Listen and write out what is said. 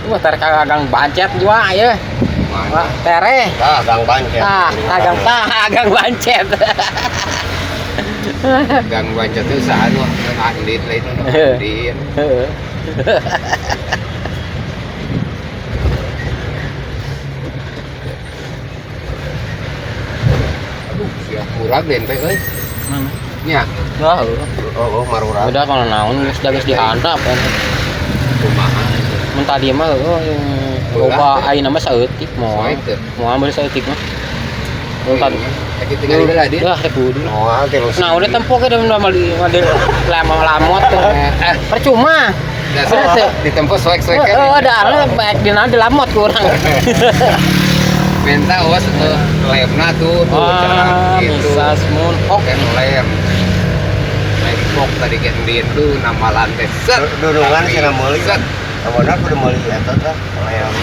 Wah, tere kagang bancet juga ya. Wah, tere. Gang bancet. Kagang bancet. Gang bancet itu saan wah andit lah itu andit. Aduh, siap kurang den teh euy. Mana? Nya. Wah, Oh, marurang. udah kalau naon geus dihandap kan. Kumaha. Mun tadi mah loba ayeuna mah saeutik moal. Moal bari saeutik mah. Mun tadi Lagi tinggal di lah dia. dah kudu. Oh, terus. Nah, udah tempo ke udah mal lamot tuh. Percuma. Ditempo swek-swek kan. Oh, ada lah baik dina lamot kurang. Minta awas lemna tuh gitu. Bisa semun. Kan lem. Main pok tadi kan dia tuh nama lantai set. Dudungan sih meuli. Set. Amunna kudu meuli eta teh. Lem.